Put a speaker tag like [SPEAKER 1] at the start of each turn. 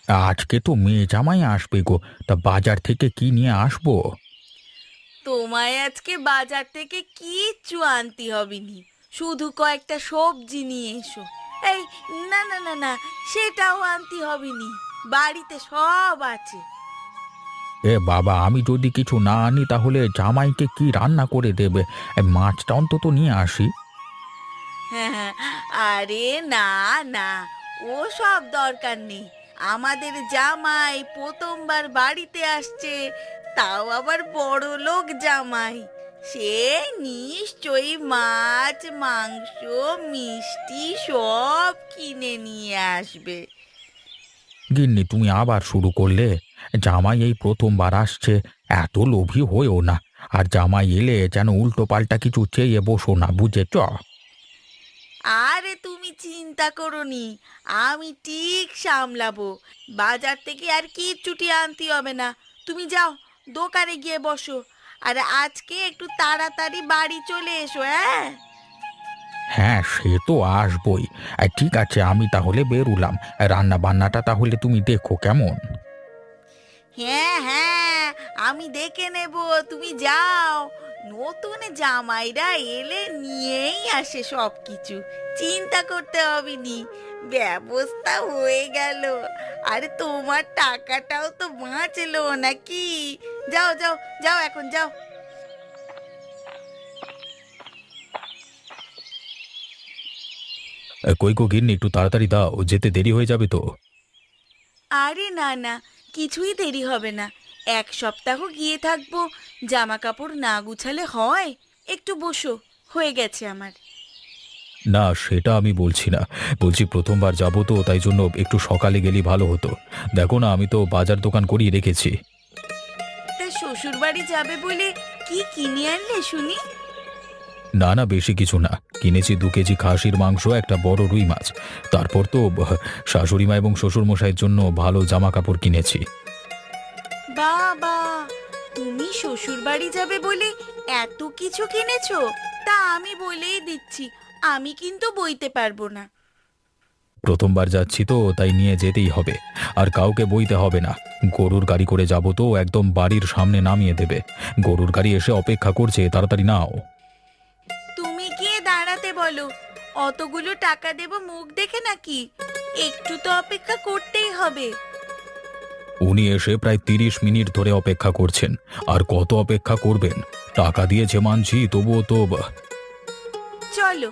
[SPEAKER 1] আজকে তো মেয়ে জামাই আসবে গো। তা বাজার থেকে কি নিয়ে আসবো?
[SPEAKER 2] তোমায় আজকে বাজার থেকে কিচ্ছু আনতে হবে নি, শুধু কয়েকটা সবজি নিয়ে এসো। এই, না না না না, সেটাও আনতে হবে নি, বাড়িতে সব আছে।
[SPEAKER 1] এ বাবা, আমি যদি কিছু না আনি তাহলে জামাইকে কি রান্না করে দেবে? মাছটা অন্তত নিয়ে আসি।
[SPEAKER 2] হ্যাঁ, আরে না না, ও সব দরকার নেই। আমাদের জামাই প্রথমবার বাড়িতে আসছে, তাও আবার বড় লোক জামাই। সে নিশ্চয়ই মাছ মাংস মিষ্টি সব কিনে নিয়ে আসবে।
[SPEAKER 1] গিন্নি, তুমি আবার শুরু করলে। জামাই এই প্রথমবার আসছে, এত লোভী হয়েও না। আর জামাই এলে যেন উল্টো পাল্টা কিছু চেয়ে বসো না, বুঝেছ?
[SPEAKER 2] আরে তুমি চিন্তা করোনি, আমি ঠিক সামলাবো। বাজার থেকে আর কিচ্ছুটি আনতে হবে না। তুমি যাও, দোকানে গিয়ে বসো। আর আজকে একটু তাড়াতাড়ি বাড়ি চলে এসো, হ্যাঁ?
[SPEAKER 1] হ্যাঁ, সে তো আসবই। ঠিক আছে, আমি তাহলে বেরুলাম। রান্না বান্নাটা তাহলে তুমি দেখো কেমন।
[SPEAKER 2] হ্যাঁ হ্যাঁ, আমি দেখে নেব, তুমি যাও। নতুন জামাইরা এলে নিয়েই আসে সব কিছু, চিন্তা করতে হবে নি। ব্যবস্থা হয়ে গেল। আরে তোমার টাকাটাও তো বাঁচলো নাকি? যাও যাও, যাও এখন যাও।
[SPEAKER 1] কই গো গিন্নি, একটু তাড়াতাড়ি দাও, যেতে দেরি হয়ে যাবে তো।
[SPEAKER 2] আরে না না, কিছুই দেরি হবে না। 1 সপ্তাহ গিয়ে থাকবো, জামা কাপড় না গুছালে হয়? একটু বসো, হয়ে গেছে আমার।
[SPEAKER 1] না, সেটা আমি বলছি না। বলছি প্রথমবার যাবো তো, তাই জন্য একটু সকালে গেলে ভালো হতো। দেখো না, আমি তো বাজার দোকান করিয়ে রেখেছি।
[SPEAKER 2] তা শ্বশুর বাড়ি যাবে বলে কি কিনে আনলে শুনি?
[SPEAKER 1] না না, বেশি কিছু না। কিনেছি 2 কেজি খাসির মাংস, একটা বড় রুই মাছ। তারপর তো শাশুড়ি মা এবং শ্বশুর মশাইয়ের জন্য ভালো জামা কাপড় কিনেছি।
[SPEAKER 2] বাবা, তুমি শ্বশুর বাড়ি যাবে বলে এত কিছু কিনেছো? তা আমি বলেই দিচ্ছি, আমি কিন্তু বইতে পারবো না।
[SPEAKER 1] প্রথমবার যাচ্ছি তো, তাই নিয়ে যেতেই হবে। আর কাউকে বইতে হবে না। গরুর গাড়ি করে যাব তো, একদম বাড়ির সামনে নামিয়ে দেবে। গরুর গাড়ি এসে অপেক্ষা করছে, তাড়াতাড়ি নাও।
[SPEAKER 2] তুমি গিয়ে দাঁড়াতে বলো, অতগুলো টাকা দেব মুখ দেখে নাকি? একটু তো অপেক্ষা করতেই হবে।
[SPEAKER 1] উনি এসে প্রায় 30 মিনিট ধরে অপেক্ষা করছেন। আর কত অপেক্ষা করবেন? টাকা দিয়েছে মানছি, তবুও তো
[SPEAKER 2] চলো,